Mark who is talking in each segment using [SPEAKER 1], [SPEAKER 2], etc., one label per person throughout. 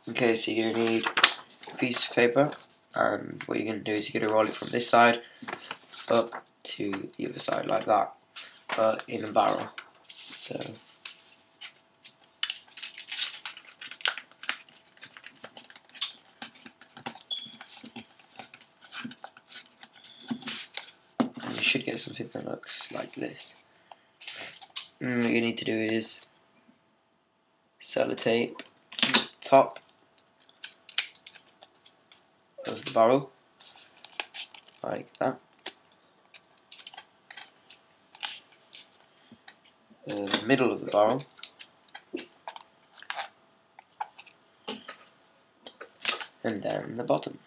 [SPEAKER 1] Okay, so you're going to need a piece of paper, and what you're going to do is you're going to roll it from this side up to the other side like that, but in a barrel. So you should get something that looks like this. And what you need to do is sellotape the top of the barrel like that. The middle of the barrel, and then the bottom.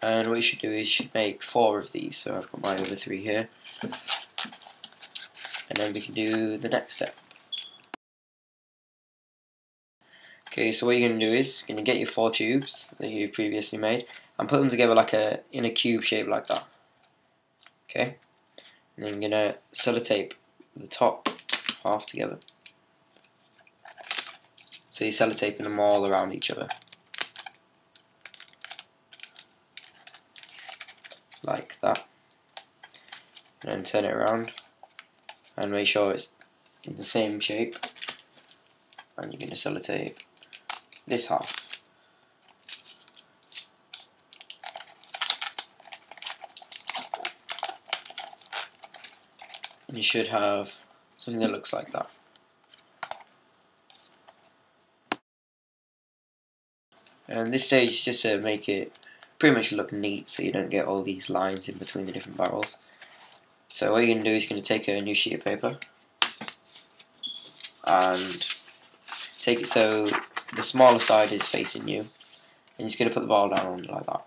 [SPEAKER 1] And what you should do is you should make 4 of these, so I've got my other 3 here, and then we can do the next step. Okay, so what you're going to do is you're going to get your 4 tubes that you've previously made and put them together like in a cube shape like that. Okay, and then you're going to sellotape the top half together. So you're sellotaping them all around each other, like that. And then turn it around and make sure it's in the same shape. And you're going to sellotape this half. And you should have something that looks like that. And this stage is just to make it pretty much look neat, so you don't get all these lines in between the different barrels. So what you're going to do is you're going to take a new sheet of paper and take it so the smaller side is facing you, and you're just going to put the ball down on it like that.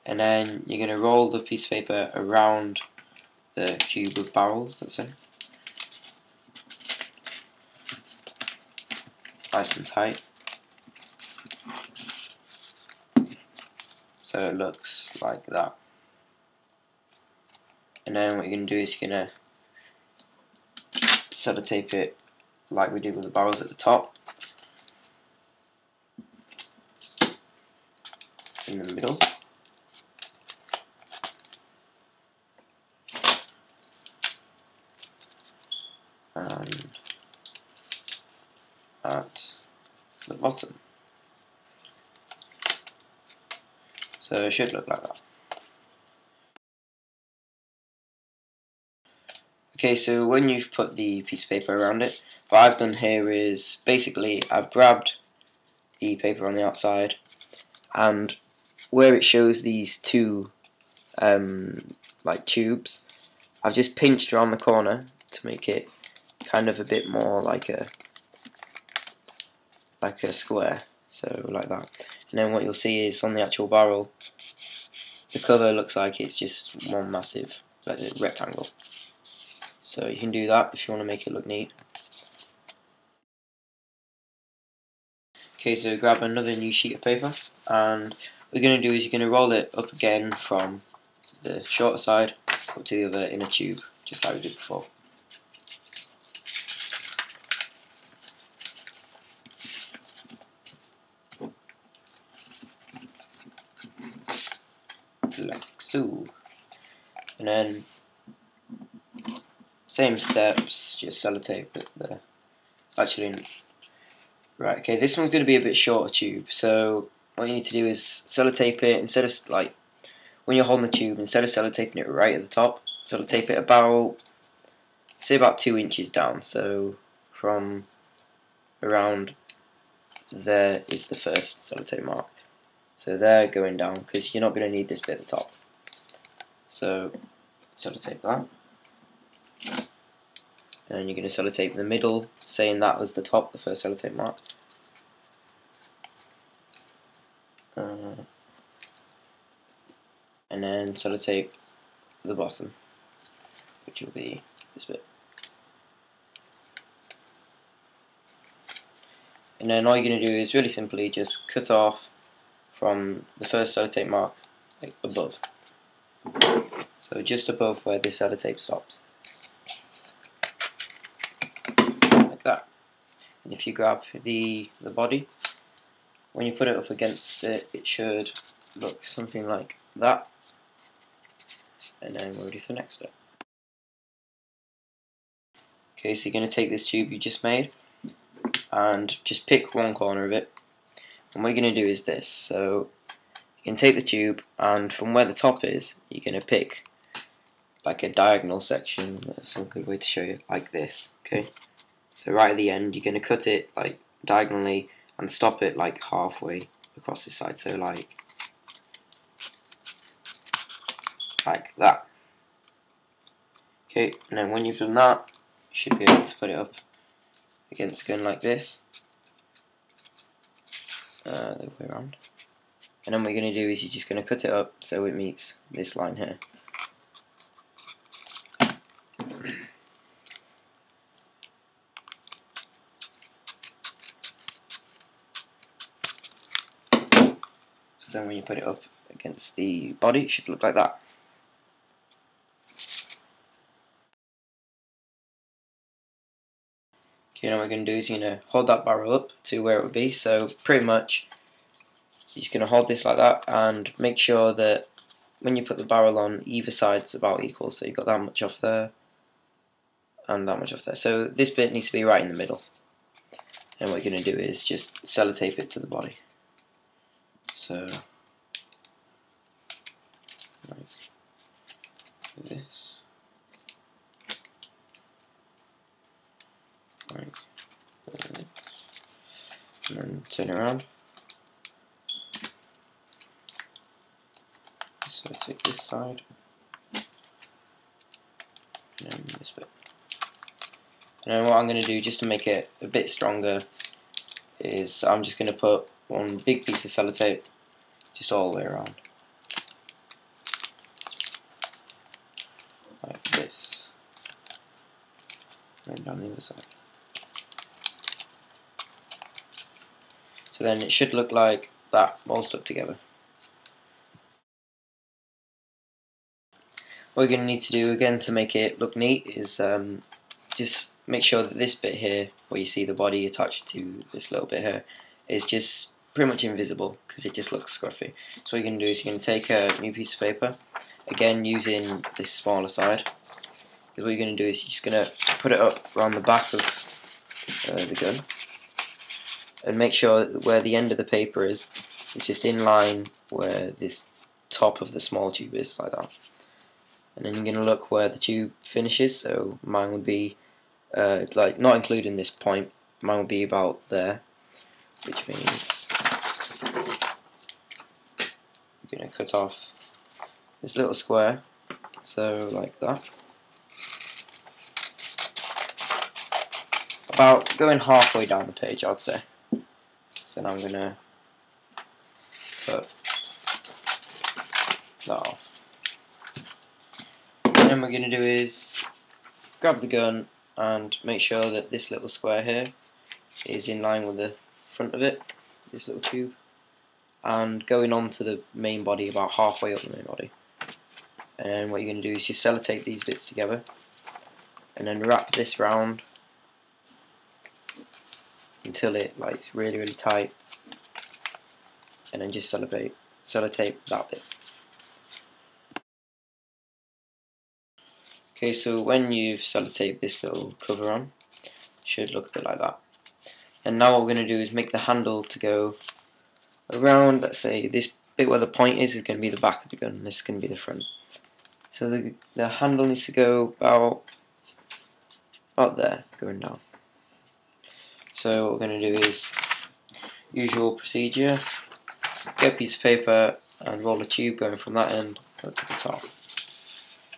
[SPEAKER 1] And then you're going to roll the piece of paper around the cube of barrels, let's say. Nice and tight. So it looks like that. And then what you're going to do is you're going to sellotape it like we did with the barrels at the top, in the middle, and at the bottom. So it should look like that. Okay, so when you've put the piece of paper around it, what I've done here is basically I've grabbed the paper on the outside, and where it shows these 2 like tubes, I've just pinched around the corner to make it kind of a bit more like a square, so like that. And then what you'll see is on the actual barrel, the cover looks like it's just one massive rectangle. So you can do that if you want to make it look neat. Okay, so grab another new sheet of paper, and what you're going to do is you're going to roll it up again from the shorter side up to the other in a tube, just like we did before. Like so. And then same steps, just sellotape it there. Actually, right, okay, this one's going to be a bit shorter tube, so what you need to do is sellotape it, instead of like when you're holding the tube, instead of sellotaping it right at the top, sellotape it about, say about 2 inches down, so from around there is the first sellotape mark. So there going down, because you're not going to need this bit at the top. So sellotape that. And you're going to sellotape the middle, saying that was the top, the first sellotape mark. And then sellotape the bottom, which will be this bit. And then all you're going to do is really simply just cut off from the first sellotape mark, like above. So just above where this sellotape stops. and if you grab the body, when you put it up against it, it should look something like that. And then we're ready for the next step. Okay, so you're going to take this tube you just made and just pick one corner of it. And what you're going to do is this. So you can take the tube, and from where the top is, you're going to pick like a diagonal section. That's a good way to show you, like this. Okay, so right at the end, you're going to cut it like diagonally and stop it like halfway across this side. So like that. Okay, and then when you've done that, you should be able to put it up against the gun like this, the other way around. And then what you're going to do is you're just going to cut it up so it meets this line here. So then when you put it up against the body, it should look like that. Okay, now what we're going to do is you're going to hold that barrel up to where it would be. So pretty much you're just going to hold this like that, and make sure that when you put the barrel on, either side's about equal. So you've got that much off there and that much off there. So this bit needs to be right in the middle. And what you're going to do is just sellotape it to the body. So like this. Like this. And then turn it around. So take this side, and then this bit. And then what I'm going to do, just to make it a bit stronger, is I'm just going to put one big piece of sellotape just all the way around. Like this. And down the other side. So then it should look like that, all stuck together. What you're going to need to do again to make it look neat is just make sure that this bit here, where you see the body attached to this little bit here, is just pretty much invisible, because it just looks scruffy. So what you're going to do is you're going to take a new piece of paper, again using this smaller side. Because what you're going to do is you're just going to put it up around the back of the gun, and make sure that where the end of the paper is just in line where this top of the small tube is, like that. And then you're going to look where the tube finishes. So mine would be like not including this point, mine would be about there, which means you're going to cut off this little square, so like that, about going halfway down the page, I'd say. So now I'm going to cut that off. And then what we're going to do is grab the gun and make sure that this little square here is in line with the front of it, this little tube, and going on to the main body about halfway up the main body. And then what you're going to do is just sellotape these bits together, and then wrap this round until it like it's really tight, and then just sellotape that bit. Okay, so when you've sellotaped this little cover on, it should look a bit like that. And now what we're going to do is make the handle to go around. Let's say this bit where the point is going to be the back of the gun, and this is going to be the front. So the handle needs to go about there, going down. So what we're going to do is usual procedure, get a piece of paper and roll a tube going from that end up to the top.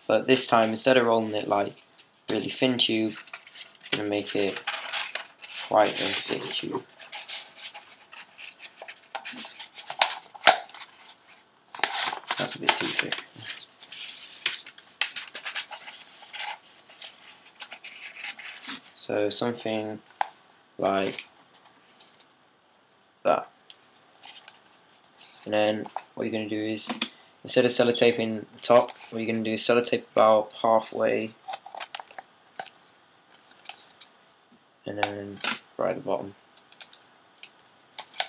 [SPEAKER 1] But this time, instead of rolling it like really thin tube, I'm going to make it quite a thick tube. That's a bit too thick. So something like that. And then what you're going to do is, instead of sellotaping the top, what you're going to do is sellotape about halfway, and then right at the bottom.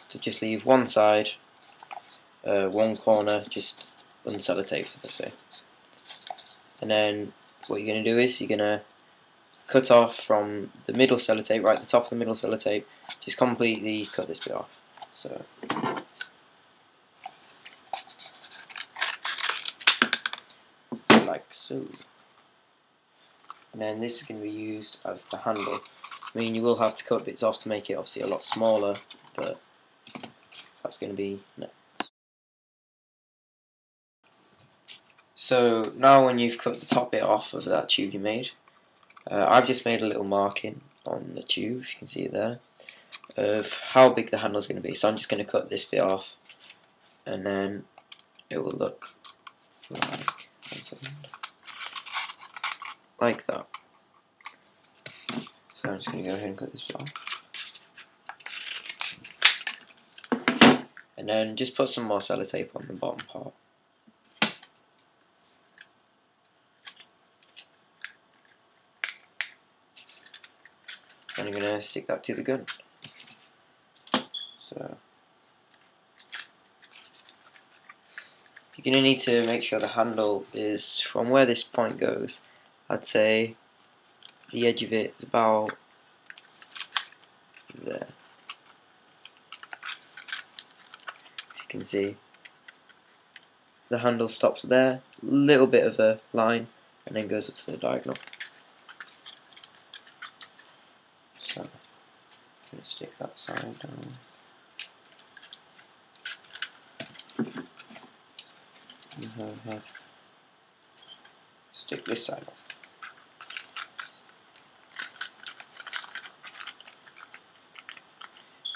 [SPEAKER 1] To just leave one side, one corner just unsellotaped, let's say. And then what you're going to do is you're going to cut off from the middle sellotape, right at the top of the middle sellotape, just completely cut this bit off. So like so. And then this is going to be used as the handle. I mean, you will have to cut bits off to make it obviously a lot smaller, but that's going to be next. So now when you've cut the top bit off of that tube you made, I've just made a little marking on the tube, if you can see it there, of how big the handle is going to be. So I'm just going to cut this bit off, and then it will look like that. So I'm just going to go ahead and cut this bit off. And then just put some more sellotape on the bottom part. And I'm going to stick that to the gun. So you're going to need to make sure the handle is from where this point goes. I'd say the edge of it is about there. As you can see, the handle stops there, a little bit of a line, and then goes up to the diagonal. So I'm going to stick that side down. Stick this side off.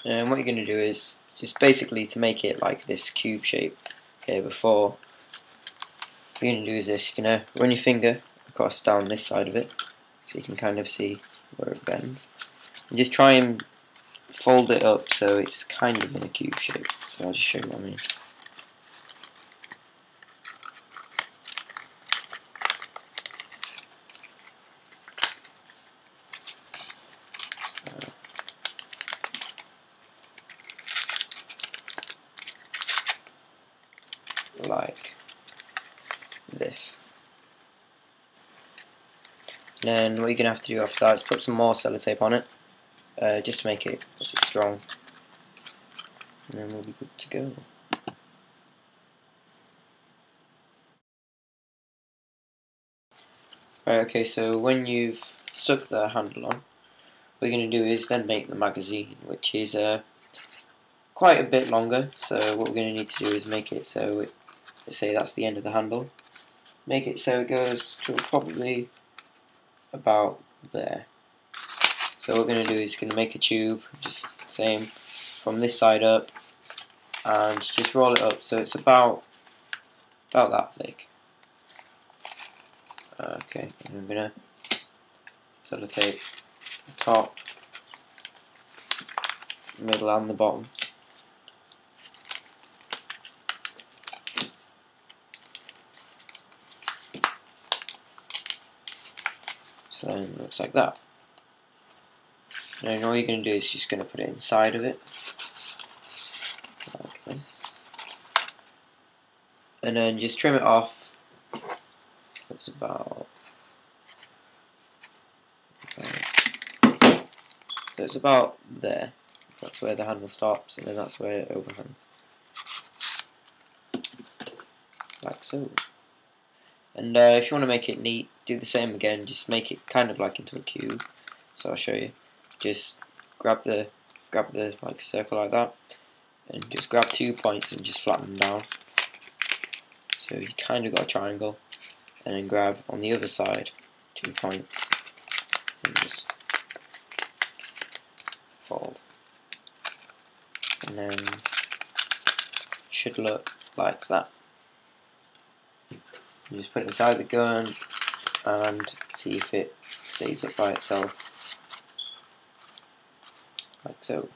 [SPEAKER 1] And what you're going to do is just basically to make it like this cube shape here before, what you're going to do is this, you're going to run your finger across down this side of it so you can kind of see where it bends. And just try and fold it up so it's kind of in a cube shape. So I'll just show you what I mean. Like this. And then what you're going to have to do after that is put some more sellotape on it, just to make it strong, and then we'll be good to go. Right, okay, so when you've stuck the handle on, what you're going to do is then make the magazine, which is quite a bit longer. So what we're going to need to do is make it so let's say that's the end of the handle. Make it so it goes to probably about there. So what we're going to do is going to make a tube, just same, from this side up, and just roll it up so it's about that thick. Okay, and I'm going to sellotape the top, middle and the bottom. So it looks like that. And all you're going to do is just going to put it inside of it, like this. And then just trim it off. It's about there. That's where the handle stops, and then that's where it overhangs. Like so. And if you want to make it neat, do the same again, just make it kind of like into a cube. So I'll show you. Just grab the like circle like that, and just grab 2 points and just flatten them down. So you kind of got a triangle, and then grab on the other side 2 points and just fold. And then should look like that. You just put it inside the gun and see if it stays up by itself, like so.